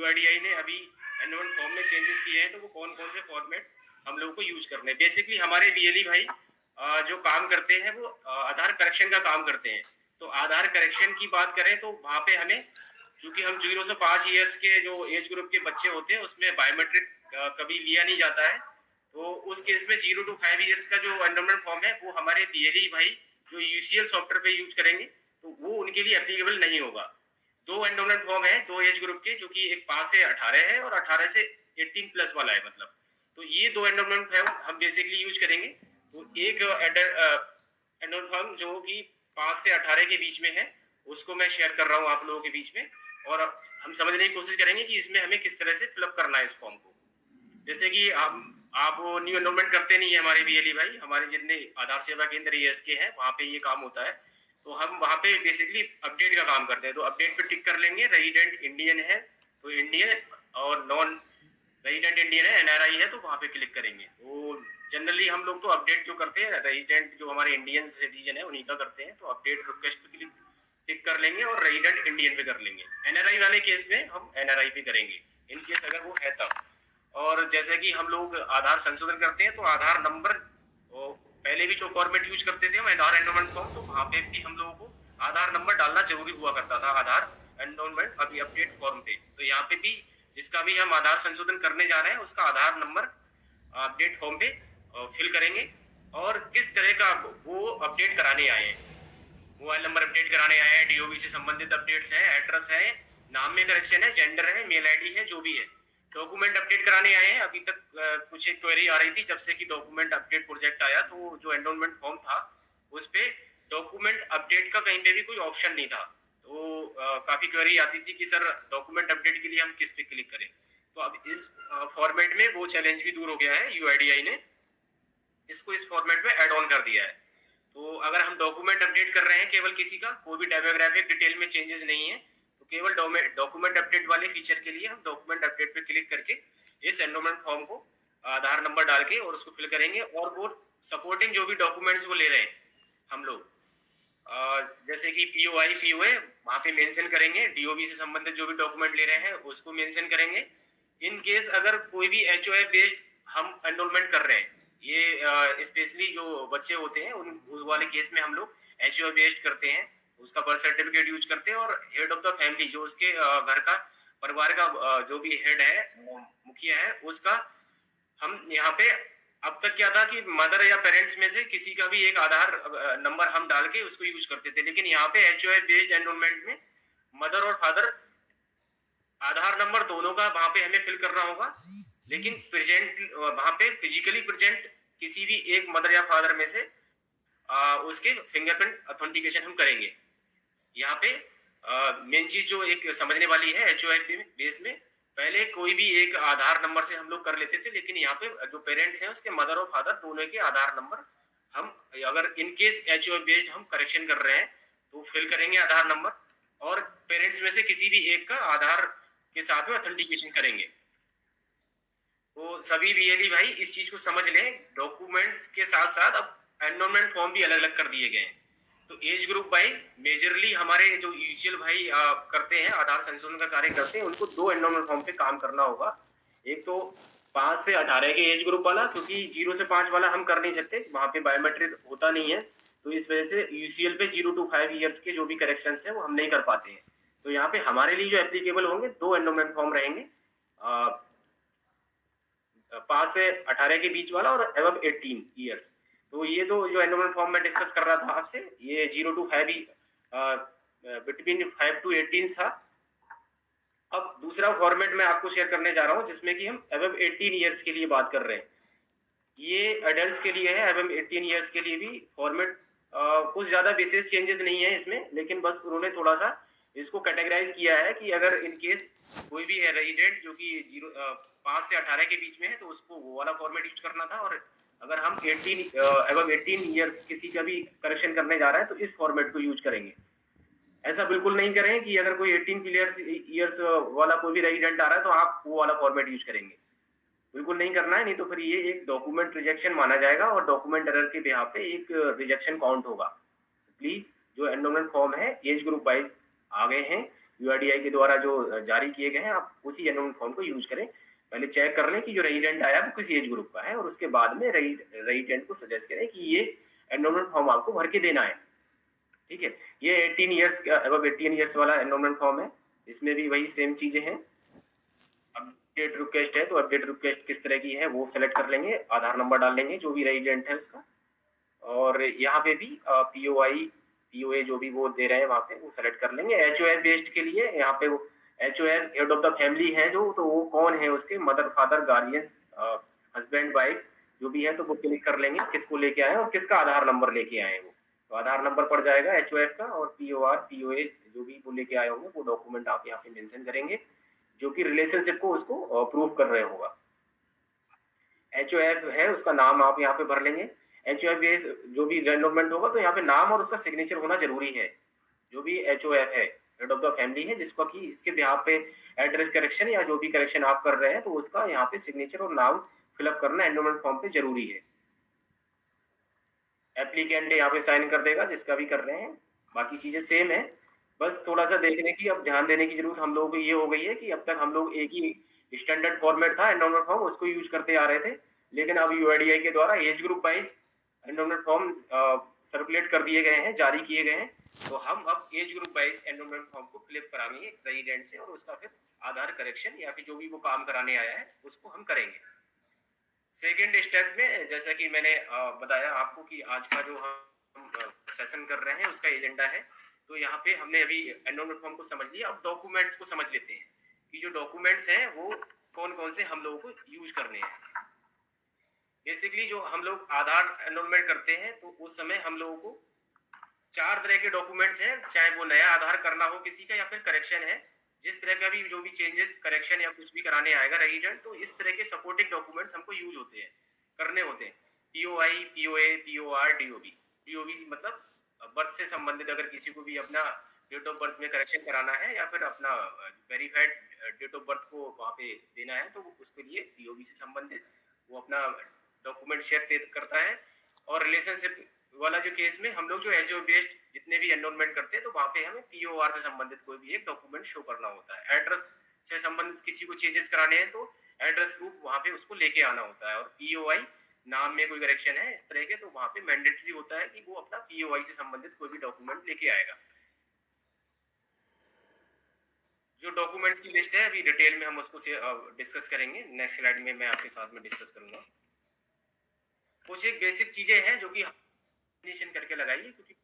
UIDAI ने अभी enrolment form में चेंजेस किए हैं, तो वो कौन कौन से फॉर्मेट हम लोग को यूज करने हैं। बेसिकली हमारे बीएलई भाई जो काम करते हैं वो आधार करेक्शन का काम करते हैं। तो आधार करेक्शन की बात करें तो वहाँ पे हमें, क्योंकि हम 0 से 5 ईयर्स के जो एज ग्रुप के बच्चे होते हैं उसमें बायोमेट्रिक कभी लिया नहीं जाता है। तो उस केस में 0 to 5 ईयर्स का जो एनरोलमेंट फॉर्म है वो हमारे बीएलई भाई जो यूसीएल सॉफ्टवेयर पे यूज करेंगे तो वो उनके लिए एप्लीकेबल नहीं होगा। दो एनरोलमेंट फॉर्म है दो एज ग्रुप के, जो कि एक 5 से 18 है और 18 से 18 प्लस वाला है मतलब। तो ये दो एनरोलमेंट फॉर्म हम बेसिकली यूज करेंगे। तो एक एनरोलमेंट फॉर्म जो कि 5 से 18 के बीच में है उसको मैं शेयर कर रहा हूँ आप लोगों के बीच में, और हम समझने की कोशिश करेंगे कि इसमें हमें किस तरह से फिलअप करना है इस फॉर्म को। जैसे कि आप वो न्यू एनरोलमेंट करते नहीं है हमारे बीएलई भाई, हमारे जितने आधार सेवा केंद्र एएसके हैं वहाँ पे ये काम होता है। तो हम वहाँ पे बेसिकली अपडेट का काम करते हैं। तो अपडेट पे टिक कर लेंगे, रेजिडेंट इंडियन है तो इंडियन, और नॉन रेजिडेंट इंडियन है एनआरआई है तो वहाँ पे क्लिक करेंगे। तो जनरली हम लोग तो अपडेट जो करते हैं रेजिडेंट जो हमारे इंडियन सिटीजन है उन्हीं का करते हैं। तो अपडेट रिक्वेस्ट पे क्लिक टिक कर लेंगे और रेजिडेंट इंडियन पे कर लेंगे। एनआरआई वाले केस में हम एनआरआई पे करेंगे इन केस अगर वो है तब। और जैसे कि हम लोग आधार संशोधन करते हैं तो आधार नंबर, पहले भी जो फॉर्मेट यूज करते थे हम आधार एनरोलमेंट फॉर्म, तो वहाँ पे भी हम लोगों को आधार नंबर डालना जरूरी हुआ करता था आधार एनरोलमेंट अभी अपडेट फॉर्म पे। तो यहाँ पे भी जिसका भी हम आधार संशोधन करने जा रहे हैं उसका आधार नंबर अपडेट फॉर्म पे फिल करेंगे, और किस तरह का वो अपडेट कराने आए हैं। मोबाइल नंबर अपडेट कराने आए हैं, डीओबी से संबंधित अपडेट्स हैं, एड्रेस है, नाम में करेक्शन है, जेंडर है, मेल आईडी है, जो भी है। डॉक्यूमेंट अपडेट कराने आए हैं। अभी तक कुछ एक क्वेरी आ रही थी जब से कि डॉक्यूमेंट अपडेट प्रोजेक्ट आया, तो जो एनरोलमेंट फॉर्म था उस पे डॉक्यूमेंट अपडेट का कहीं पे भी कोई ऑप्शन नहीं था। तो काफी क्वेरी आती थी कि सर डॉक्यूमेंट अपडेट के लिए हम किस पे क्लिक करें। तो अब इस फॉर्मेट में वो चैलेंज भी दूर हो गया है, यूआईडीआई ने इसको इस फॉर्मेट में ऐड ऑन कर दिया है। तो अगर हम डॉक्यूमेंट अपडेट कर रहे हैं केवल किसी का, कोई भी डेमोग्राफिक डिटेल में चेंजेस नहीं है, तो केवल डॉक्यूमेंट अपडेट वाले फीचर के लिए हम डॉक्यूमेंट अपडेट पे क्लिक करके इस एनरोलमेंट फॉर्म को आधार नंबर डाल के और उसको फिल करेंगे। और वो सपोर्टिंग जो भी डॉक्यूमेंट्स वो ले रहे हैं हम लोग, जैसे कि पीओआई पीओए वहाँ पे मेंशन करेंगे, डीओबी से संबंधित जो भी डॉक्यूमेंट ले रहे हैं उसको मेंशन करेंगे। इन केस अगर कोई भी एचओए बेस्ड हम एनरोलमेंट कर रहे हैं, ये स्पेशली जो बच्चे होते हैं उन उस वाले केस में हम लोग एचओए बेस्ड करते हैं, उसका बर्थ सर्टिफिकेट यूज करते हैं, और हेड ऑफ द फैमिली जो उसके घर का परिवार का जो भी हेड है मुखिया है उसका हम यहाँ पे, अब तक क्या था कि मदर या पेरेंट्स में से किसी का भी एक आधार नंबर हम डाल के उसको यूज करते थे, लेकिन यहाँ पे एचओए बेस्ड एनरोलमेंट में मदर और फादर आधार नंबर दोनों का वहां पे हमें फिल करना होगा, लेकिन प्रेजेंट वहां पे फिजिकली प्रेजेंट किसी भी एक मदर या फादर में से उसके फिंगरप्रिंट ऑथेंटिकेशन हम करेंगे। यहाँ पे मेन चीज जो एक समझने वाली है एचओआई बेस में, पहले कोई भी एक आधार नंबर से हम लोग कर लेते थे, लेकिन यहाँ पे जो पेरेंट्स हैं उसके मदर और फादर दोनों के आधार नंबर हम, अगर इन केस एचओआई बेस्ड हम करेक्शन कर रहे हैं तो फिल करेंगे आधार नंबर, और पेरेंट्स में से किसी भी एक का आधार के साथ में ऑथेंटिकेशन करेंगे। तो सभी बीएलई भाई इस चीज को समझ लें, डॉक्यूमेंट्स के साथ साथ अब एनरोलमेंट फॉर्म भी अलग अलग कर दिए गए हैं। तो एज ग्रुप वाइज मेजरली हमारे जो यूजुअल भाई करते हैं आधार संशोधन का कार्य करते हैं उनको दो एनरोलमेंट फॉर्म पे काम करना होगा। एक तो 5 से 18 के एज ग्रुप वाला, क्योंकि 0 से 5 वाला हम कर नहीं सकते, वहां पे बायोमेट्रिक होता नहीं है, तो इस वजह से यूसीएल पे 0 to 5 ईयर्स के जो भी करेक्शन है वो हम नहीं कर पाते हैं। तो यहाँ पे हमारे लिए जो एप्लीकेबल होंगे दो एनरोलमेंट फॉर्म रहेंगे, 5 से 18 के बीच वाला और एबव 18 ईयर्स। तो ये तो जो एनरोलमेंट फॉर्म में डिस्कस कर रहा था आपसे, ये 0 to 5 बिटवीन 5 to 18 था। अब दूसरा फॉर्मेट मैं आपको शेयर करने जा रहा हूँ जिसमें कि हम एबव 18 ईयर्स के लिए बात कर रहे हैं। ये एडल्ट्स के लिए है, एबव 18 ईयर्स के लिए भी फॉर्मेट कुछ ज्यादा विशेष चेंजेस नहीं है इसमें, लेकिन बस उन्होंने थोड़ा सा इसको कैटेगराइज किया है कि अगर इन केस कोई भी रेजिडेंट जो कि 5 से 18 के बीच में है तो उसको वो वाला फॉर्मेट यूज करना था, और अगर हम 18 ईयर्स किसी का भी करेक्शन करने जा रहे हैं तो इस फॉर्मेट को यूज करेंगे। ऐसा बिल्कुल नहीं करें कि अगर कोई 18 ईयर्स वाला कोई भी रेजिडेंट आ रहा है तो आप वो वाला फॉर्मेट यूज करेंगे, बिल्कुल नहीं करना है, नहीं तो फिर ये एक डॉक्यूमेंट रिजेक्शन माना जाएगा और डॉक्यूमेंट एरर के बिहाफ पे एक रिजेक्शन काउंट होगा। प्लीज जो एनरोलमेंट फॉर्म है एज ग्रुप वाइज आ गए हैं यूआईडीआई के द्वारा जो जारी किए गए हैं, आप उसी एनरोलमेंट फॉर्म को यूज़ करें। पहले चेक कर लें कि जो रेजिडेंट आया वो किस एज ग्रुप का है और उसके बाद में रेजिडेंट को सजेस्ट करें कि ये एनरोलमेंट फॉर्म आपको भर के देना है। ठीक है? ये 18 इयर्स का अबव 18 इयर्स वाला एनरोलमेंट फॉर्म है। इसमें भी वही सेम चीज़ें हैं। अपडेट रिक्वेस्ट है तो अपडेट रिक्वेस्ट किस तरह की है वो सेलेक्ट कर लेंगे, आधार नंबर डाल लेंगे जो भी रेजिडेंट है उसका। और यहाँ पे भी पीओआई, पीओए जो भी वो दे रहे हैं वहाँ पे वो सेलेक्ट कर लेंगे। एचओएफ बेस्ड के लिए यहाँ पे वो HOF head of the family है जो, तो वो कौन है उसके mother, father, guardians, husband, wife जो भी है तो वो क्लिक कर लेंगे किसको लेके आए हैं और किसका आधार नंबर लेके आए हैं वो। तो आधार नंबर पड़ जाएगा एचओएफ का और पीओआर, पीओए जो भी वो लेके आए होंगे वो डॉक्यूमेंट आप यहाँ पे मेंशन करेंगे जो कि रिलेशनशिप को उसको प्रूव कर रहे होगा। एचओएफ है उसका नाम आप यहाँ पे भर लेंगे। एचओएफ बेस जो भी एनरोलमेंट होगा तो यहाँ पे नाम और उसका सिग्नेचर होना जरूरी है। जो भी एचओएफ है, हेड ऑफ द फैमिली है, जिसको कि इसके बिहाफ पे एड्रेस करेक्शन या जो भी करेक्शन आप कर रहे हैं तो उसका यहाँ पे सिग्नेचर और नाम फिलअप करना एनरोलमेंट फॉर्म पे जरूरी है। एप्लीकेंट यहाँ पे साइन कर देगा जिसका भी कर रहे हैं, बाकी चीजें सेम है। बस थोड़ा सा देखने की अब ध्यान देने की जरूरत हम लोगों को ये हो गई है कि अब तक हम लोग एक ही स्टैंडर्ड फॉर्मेट था एनरोलमेंट फॉर्म, उसको यूज करते आ रहे थे। लेकिन अब यूआईडीआई के द्वारा age group wise enrolment form circulate कर दिए गए हैं, जारी किए गए हैं। तो हम अब age group wise enrolment form को फिलअप कराएंगे रेजिडेंट से और उसका फिर आधार करेक्शन या फिर जो भी वो काम कराने आया है उसको हम करेंगे। सेकेंड स्टेप में जैसा कि मैंने बताया आपको कि आज का जो हम सेशन कर रहे हैं उसका एजेंडा है। तो यहाँ पे हमने अभी एनरोलमेंट फॉर्म को समझ लिया, अब डॉक्यूमेंट्स को समझ लेते हैं कि जो डॉक्यूमेंट्स हैं वो कौन कौन से हम लोगों को यूज करने हैं। बेसिकली जो हम लोग आधार एनरोलमेंट करते हैं तो उस समय हम लोगों को 4 तरह के डॉक्यूमेंट्स हैं, चाहे वो नया आधार करना हो किसी का या फिर करेक्शन है। जिस तरह का भी जो भी चेंजेस, करेक्शन या कुछ भी कराने आएगा रेजिडेंट तो इस तरह के सपोर्टिंग डॉक्यूमेंट्स हमको यूज होते हैं, करने होते हैं। POI, POA, POR, DOB. DOB मतलब बर्थ से संबंधित अगर किसी को भी अपना डेट ऑफ बर्थ में करेक्शन कराना है या फिर अपना वेरीफाइड डेट ऑफ बर्थ को वहाँ पे देना है तो उसके लिए डीओबी से संबंधित वो अपना डॉक्यूमेंट शेयर करता है। और रिलेशनशिप वाला जो केस में हम लोग जो एचओ बेस्ड जितने भी एनरोलमेंट करते हैं तो वहाँ पे हमें पीओआर से संबंधित कोई भी एक डॉक्यूमेंट शो करना होता है। एड्रेस से संबंधित किसी को चेंजेस कराने हैं तो एड्रेस प्रूफ वहाँ पे उसको लेके आना होता है। और पीओआई नाम में कोई करेक्शन है इस तरह के तो वहाँ पे मैंडेटरी होता है कि वो अपना पीओआई से संबंधित कोई भी डॉक्यूमेंट लेके आएगा। जो डॉक्यूमेंट्स की लिस्ट है अभी डिटेल में हम उसको डिस्कस करेंगे, नेक्स्ट स्लाइड में मैं आपके साथ में डिस्कस करूंगा। कुछ एक बेसिक चीजें हैं जो कि करके लगाइए क्योंकि